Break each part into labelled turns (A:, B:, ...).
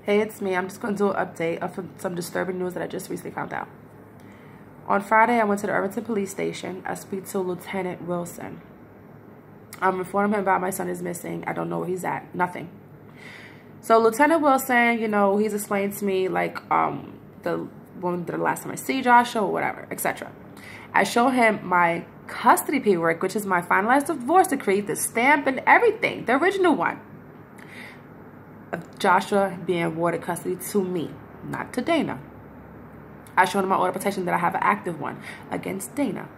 A: Hey, it's me. I'm just going to do an update of some disturbing news that I just recently found out. On Friday, I went to the Irvington Police Station. I speak to Lieutenant Wilson. I'm informing him about my son is missing. I don't know where he's at. Nothing. So Lieutenant Wilson, he's explained to me like the last time I see Joshua or whatever, etc. I show him my custody paperwork, which is my finalized divorce decree, the stamp and everything, the original one. Of Joshua being awarded custody to me, not to Dana. I showed him my order of protection that I have an active one against Dana.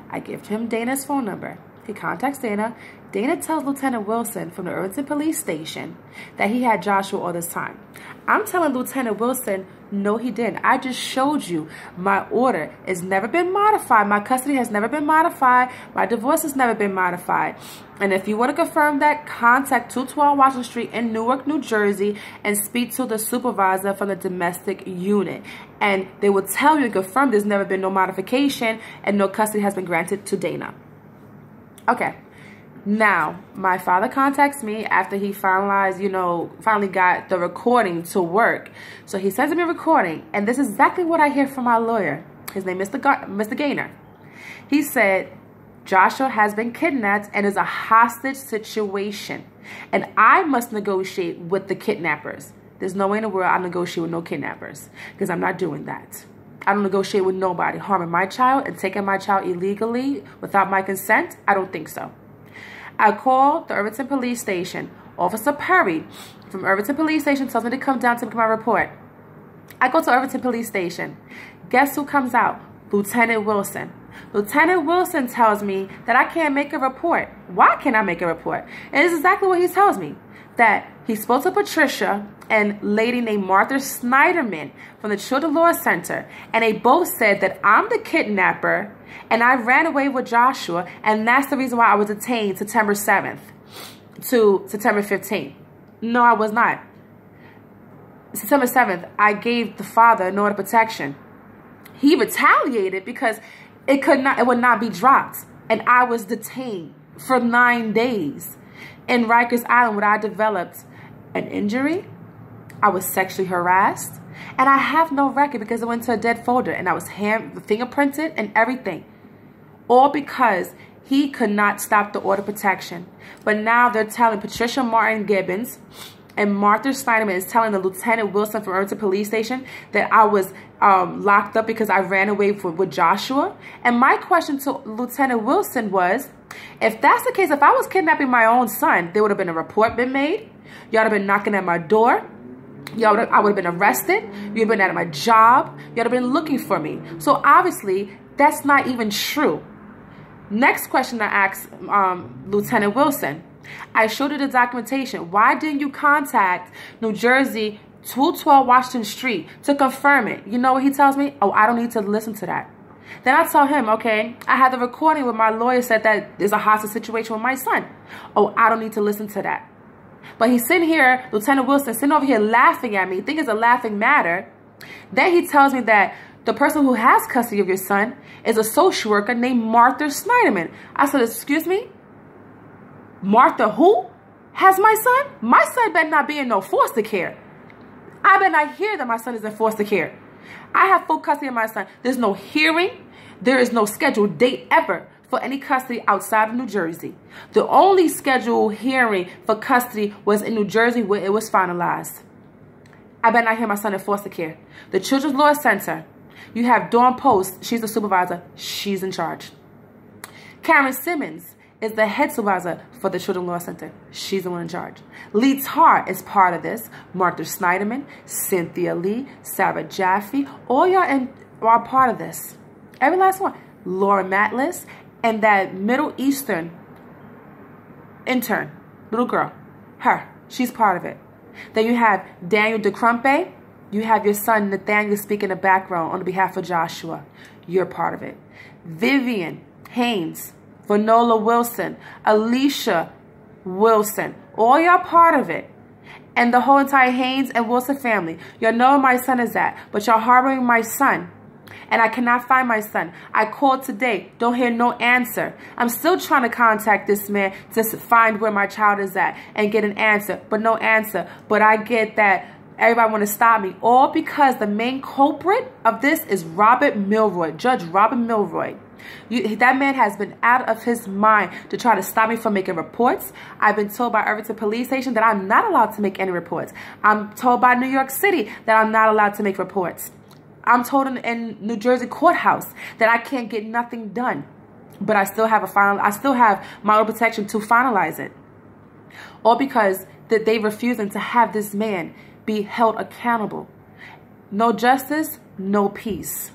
A: I give him Dana's phone number. He contacts Dana. Dana tells Lieutenant Wilson from the Irvington Police Station that he had Joshua all this time. I'm telling Lieutenant Wilson, no, he didn't. I just showed you my order. It's never been modified. My custody has never been modified. My divorce has never been modified. And if you want to confirm that, contact 212 Washington Street in Newark, New Jersey, and speak to the supervisor from the domestic unit. And they will tell you and confirm there's never been no modification and no custody has been granted to Dana. Okay. Now, my father contacts me after he finalized, finally got the recording to work. So he sends me a recording, and this is exactly what I hear from my lawyer. His name is Mr. Gaynor. He said, Joshua has been kidnapped and is a hostage situation, and I must negotiate with the kidnappers. There's no way in the world I negotiate with no kidnappers, because I'm not doing that. I don't negotiate with nobody harming my child and taking my child illegally without my consent. I don't think so. I called the Irvington Police Station. Officer Perry from Irvington Police Station tells me to come down to make my report. I go to Irvington Police Station. Guess who comes out? Lieutenant Wilson. Lieutenant Wilson tells me that I can't make a report. Why can't I make a report? And this is exactly what he tells me. That he spoke to Patricia and a lady named Martha Snyderman from the Children's Law Center. And they both said that I'm the kidnapper and I ran away with Joshua. And that's the reason why I was detained September 7th to September 15th. No, I was not. September 7th, I gave the father an order of protection. He retaliated because it would not be dropped. And I was detained for 9 days in Rikers Island where I developed an injury. I was sexually harassed. And I have no record because it went to a dead folder. And I was fingerprinted and everything. All because he could not stop the order of protection. But now they're telling Patricia Martin Gibbons and Martha Snyderman is telling the Lieutenant Wilson from Irvington Police Station that I was locked up because I ran away with Joshua. And my question to Lieutenant Wilson was, if that's the case, if I was kidnapping my own son, there would have been a report been made. Y'all would have been knocking at my door. I would have been arrested. You'd have been at my job. Y'all would have been looking for me. So obviously, that's not even true. Next question I asked Lieutenant Wilson. I showed you the documentation. Why didn't you contact New Jersey 212 Washington Street to confirm it? You know what he tells me? Oh, I don't need to listen to that. Then I tell him, okay, I had the recording where my lawyer said that there's a hostage situation with my son. Oh, I don't need to listen to that. But he's sitting here, Lieutenant Wilson, sitting over here laughing at me, think it's a laughing matter. Then he tells me that the person who has custody of your son is a social worker named Martha Snyderman. I said, excuse me? Martha who has my son? My son better not be in no foster care. I better not hear that my son is in foster care. I have full custody of my son. There's no hearing. There is no scheduled date ever for any custody outside of New Jersey. The only scheduled hearing for custody was in New Jersey where it was finalized. I better not hear my son in foster care. The Children's Law Center. You have Dawn Post. She's the supervisor. She's in charge. Karen Simmons is the head supervisor for the Children's Law Center. She's the one in charge. Lee Tarr is part of this. Martha Snyderman, Cynthia Lee, Sarah Jaffe, all y'all are part of this. Every last one. Laura Matlis and that Middle Eastern intern, little girl, her, she's part of it. Then you have Daniel DeCrumpe. You have your son Nathaniel speaking in the background on behalf of Joshua. You're part of it. Vivian Haynes, Vanola Wilson, Alicia Wilson, all y'all part of it. And the whole entire Haynes and Wilson family. Y'all know where my son is at, but y'all harboring my son. And I cannot find my son. I called today, don't hear no answer. I'm still trying to contact this man to find where my child is at and get an answer, but no answer. But I get that Everybody want to stop me. All because the main culprit of this is Robert Milroy, Judge Robert Milroy. That man has been out of his mind to try to stop me from making reports. I've been told by Irvington Police Station that I'm not allowed to make any reports. I'm told by New York City that I'm not allowed to make reports. I'm told in New Jersey courthouse that I can't get nothing done. But I still have my own protection to finalize it. All because that they refusing to have this man be held accountable. No justice, no peace.